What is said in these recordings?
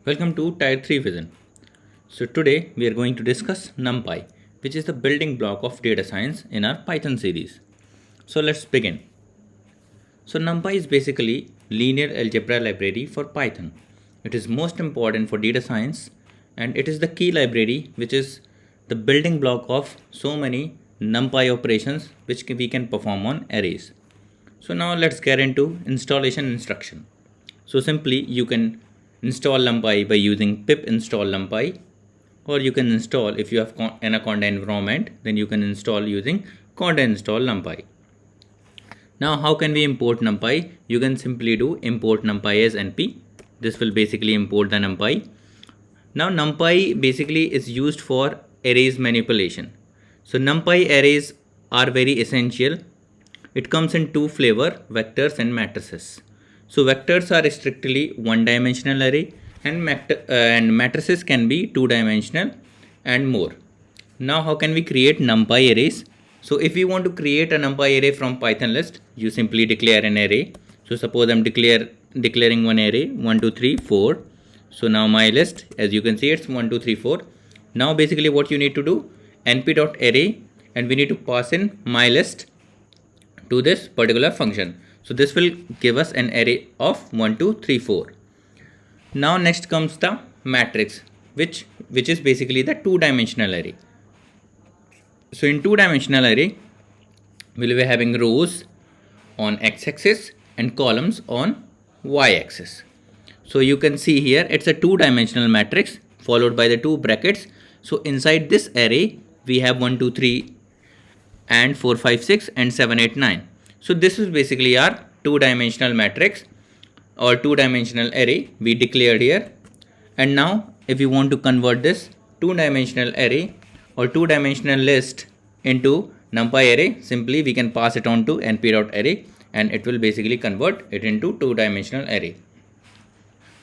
Welcome to Tier 3 Vision. So today we are going to discuss NumPy, which is the building block of data science in our Python series. So let's begin. So NumPy is basically linear algebra library for Python. It is most important for data science and it is the key library which is the building block of so many NumPy operations which we can perform on arrays. So now let's get into installation instruction. So simply you can install NumPy by using pip install NumPy, or you can install, if you have Anaconda environment, then you can install using conda install NumPy. Now how can we import NumPy? You can simply do import NumPy as np. This will basically import the NumPy. Now NumPy basically is used for arrays manipulation. So NumPy arrays are very essential. It comes in two flavor, vectors and matrices. So vectors are strictly one-dimensional array and matrices can be two-dimensional and more. Now how can we create NumPy arrays? So if you want to create a NumPy array from Python list, you simply declare an array. So suppose I'm declaring one array 1, 2, 3, 4. So now my list, as you can see, it's 1, 2, 3, 4. Now basically what you need to do, np.array, and we need to pass in my list to this particular function. So this will give us an array of 1, 2, 3, 4. Now next comes the matrix, which is basically the two-dimensional array. So in two-dimensional array, we'll be having rows on x-axis and columns on y-axis. So you can see here it's a two-dimensional matrix followed by the two brackets. So inside this array, we have 1, 2, 3 and 4, 5, 6 and 7, 8, 9. So this is basically our two-dimensional matrix or two-dimensional array we declared here. And now if you want to convert this two-dimensional array or two-dimensional list into NumPy array, simply we can pass it on to np.array and it will basically convert it into two-dimensional array.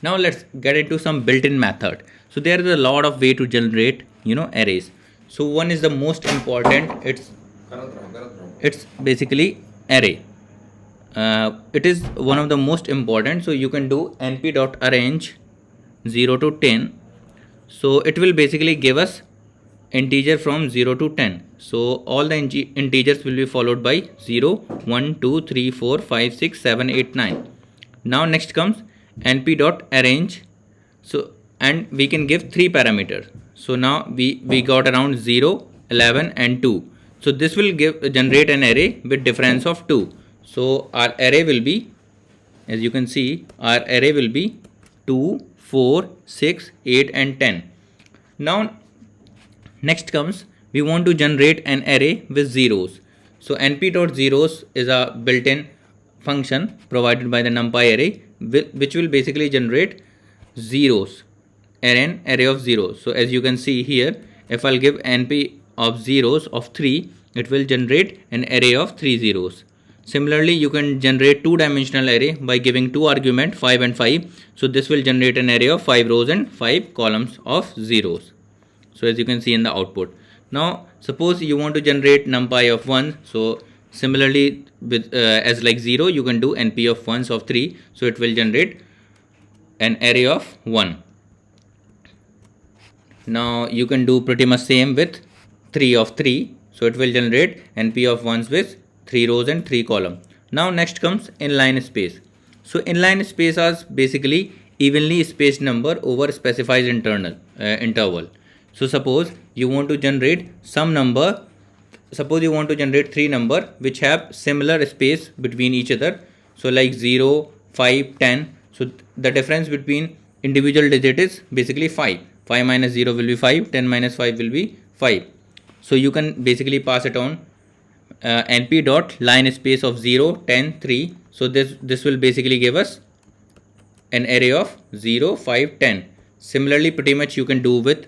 Now let's get into some built-in method. So there is a lot of way to generate arrays. So one is the most important, it's basically array. It is one of the most important. So you can do np.arrange 0 to 10. So it will basically give us integer from 0 to 10. So all the integers will be followed by 0, 1, 2, 3, 4, 5, 6, 7, 8, 9. Now next comes np.arrange. So and we can give three parameters. So now we got around 0, 11 and 2. So this will generate an array with difference of 2. So our array will be, as you can see, our array will be 2, 4, 6, 8 and 10. Now next comes, we want to generate an array with zeros. So np.zeros is a built-in function provided by the NumPy array, which will basically generate zeros, an array of zeros. So as you can see here, if I'll give np of zeros of 3, it will generate an array of 3 zeros. Similarly, you can generate two-dimensional array by giving two arguments 5 and 5. So this will generate an array of 5 rows and 5 columns of zeros. So as you can see in the output. Now suppose you want to generate NumPy of 1. So similarly with as like 0, you can do np of 1s of 3. So it will generate an array of 1. Now you can do pretty much same with 3 of 3. So it will generate np of 1s with 3 rows and 3 columns. Now next comes inline space. So inline space is basically evenly spaced number over specified interval. So suppose you want to generate some number, suppose you want to generate 3 number which have similar space between each other. So like 0, 5, 10. So the difference between individual digit is basically 5. 5 minus 0 will be 5, 10 minus 5 will be 5. So you can basically pass it on np dot line space of 0, 10, 3. So this will basically give us an array of 0, 5, 10. Similarly, pretty much you can do with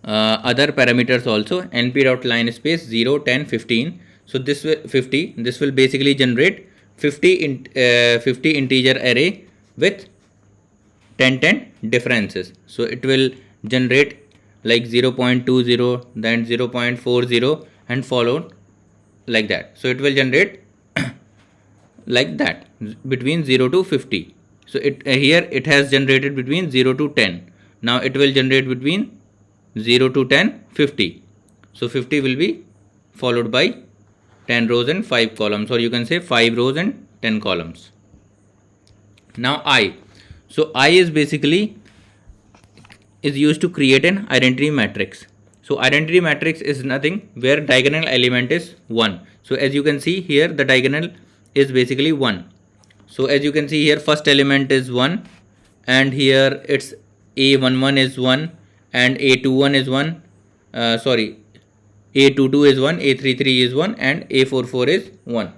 other parameters also. np dot line space 0, 10, 15. So this will 50. This will basically generate 50 integer array with 10, 10 differences. So it will generate like 0.20, then 0.40 and followed like that. So it will generate like that between 0 to 50. So here it has generated between 0 to 10. Now it will generate between 0 to 10, 50. So 50 will be followed by 10 rows and 5 columns, or you can say 5 rows and 10 columns. Now I. So I is basically is used to create an identity matrix. So identity matrix is nothing where diagonal element is 1. So as you can see here, the diagonal is basically 1. So as you can see here, first element is 1, and here it's A11 is 1 and A21 is 1. A22 is 1, A33 is 1 and A44 is 1.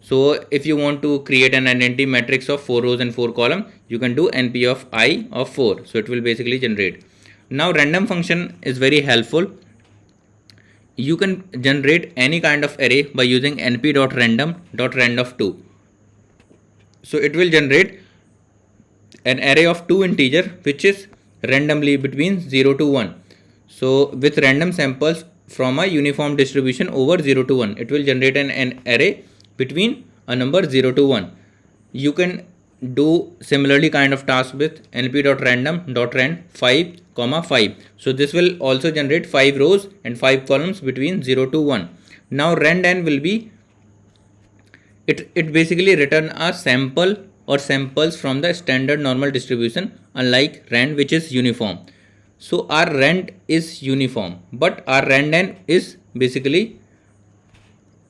So if you want to create an identity matrix of 4 rows and 4 columns, you can do NP of I of 4. So it will basically generate. Now random function is very helpful. You can generate any kind of array by using np.random.rand2. So it will generate an array of 2 integer which is randomly between 0 to 1. So with random samples from a uniform distribution over 0 to 1, it will generate an array between a number 0 to 1. You can do similarly kind of task with np.random.rand 5, 5. So this will also generate 5 rows and 5 columns between 0 to 1. Now rand will be it basically return a sample or samples from the standard normal distribution, unlike rand which is uniform. So our rand is uniform, but our rand is basically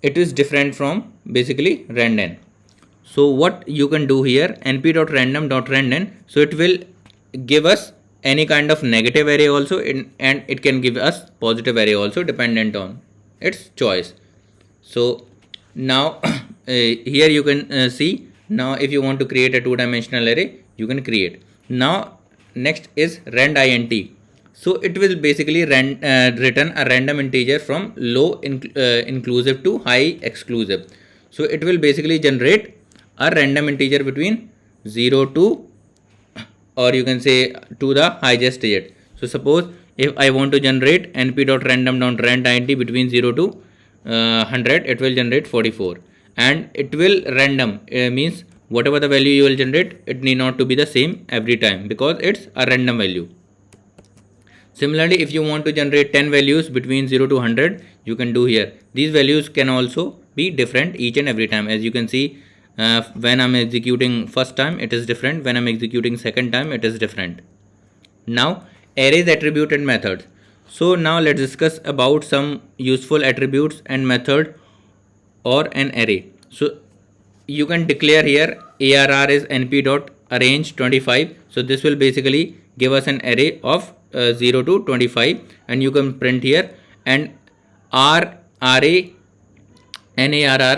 it is different from basically rand. So what you can do here, np.random.rand, so it will give us any kind of negative array also, and it can give us positive array also dependent on its choice. So now here you can see, now if you want to create a 2-dimensional array, you can create. Now next is rand int. So it will basically return a random integer from low inclusive to high exclusive. So it will basically generate a random integer between 0 to, or you can say, to the highest digit. So suppose if I want to generate np.random.rand int between 0 to 100, it will generate 44, and it will random means whatever the value you will generate, it need not to be the same every time because it's a random value. Similarly, if you want to generate 10 values between 0 to 100, you can do here. These values can also be different each and every time. As you can see, when I'm executing first time, it is different. When I'm executing second time, it is different. Now, arrays, attribute and methods. So now let's discuss about some useful attributes and method or an array. So you can declare here ARR is np.arrange25. So this will basically give us an array of 0 to 25, and you can print here, and RANARR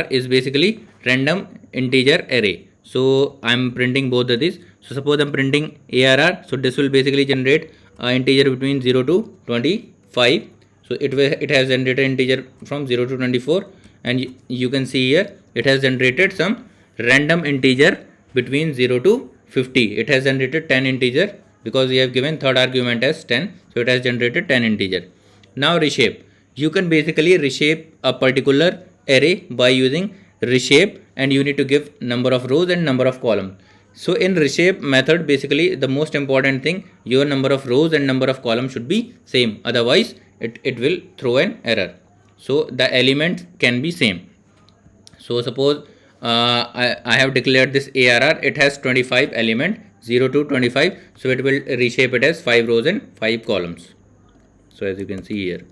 is basically random integer array. So I'm printing both of these. So suppose I'm printing ARR, so this will basically generate integer between 0 to 25. So it has generated integer from 0 to 24, and you can see here it has generated some random integer between 0 to 50. It has generated 10 integer because we have given third argument as 10, so it has generated 10 integer. Now reshape. You can basically reshape a particular array by using reshape, and you need to give number of rows and number of columns. So in reshape method, basically the most important thing, your number of rows and number of columns should be same, otherwise it will throw an error. So the elements can be same. So suppose I have declared this ARR, it has 25 element, 0 to 25, so it will reshape it as 5 rows and 5 columns. So as you can see here.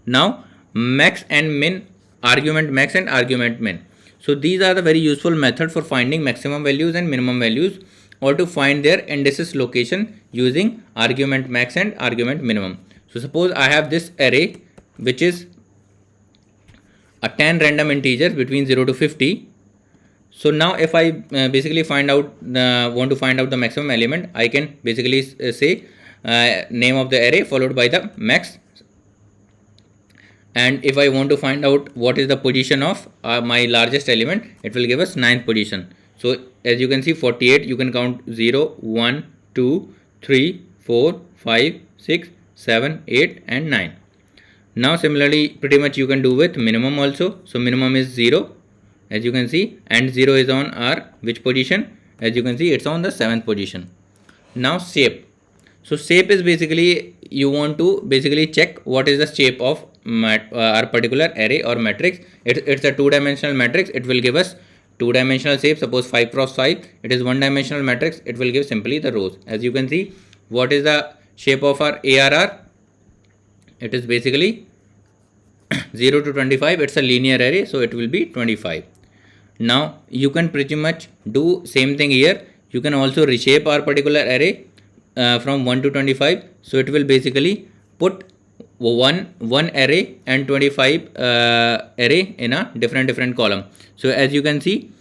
Now max and min, argument max and argument min. So these are the very useful method for finding maximum values and minimum values, or to find their indices location using argument max and argument minimum. So suppose I have this array which is a 10 random integers between 0 to 50. So now if I basically want to find out the maximum element, I can basically say name of the array followed by the max. And if I want to find out what is the position of my largest element, it will give us 9th position. So as you can see, 48, you can count 0, 1, 2, 3, 4, 5, 6, 7, 8 and 9. Now similarly pretty much you can do with minimum also. So minimum is 0, as you can see, and 0 is on our which position, As you can see, it's on the 7th position. Now shape. So shape is basically you want to basically check what is the shape of our particular array or matrix. It's a two-dimensional matrix. It will give us two-dimensional shape. Suppose 5 cross 5. It is one-dimensional matrix. It will give simply the rows. As you can see, what is the shape of our ARR? It is basically 0 to 25. It's a linear array, so it will be 25. Now you can pretty much do same thing here. You can also reshape our particular array from 1 to 25. So it will basically put one array and 25 array in a different column. So as you can see,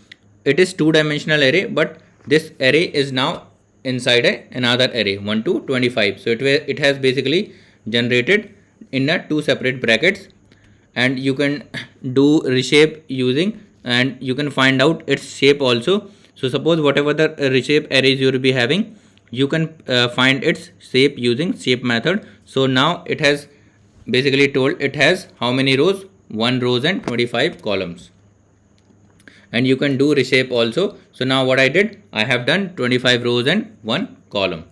it is two-dimensional array, but this array is now inside another array 1 to 25. So it has basically generated in a two separate brackets, and you can do reshape using, and you can find out its shape also. So suppose whatever the reshape arrays you will be having, you can find its shape using shape method. So now it has basically told it has how many rows? 1 rows and 25 columns. And you can do reshape also. So now what I did, I have done 25 rows and 1 column.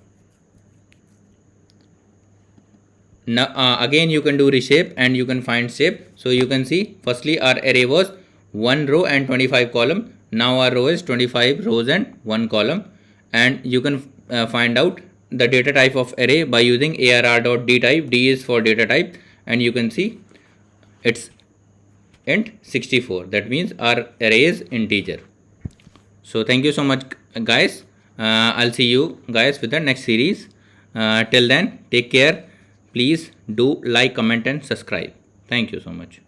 Now again you can do reshape and you can find shape. So you can see firstly our array was 1 row and 25 column. Now our row is 25 rows and 1 column. And you can find out the data type of array by using arr.dtype. D is for data type, and you can see it's int 64. That means our array is integer. So thank you so much guys. I'll see you guys with the next series. Till then, take care. Please do like, comment and subscribe. Thank you so much.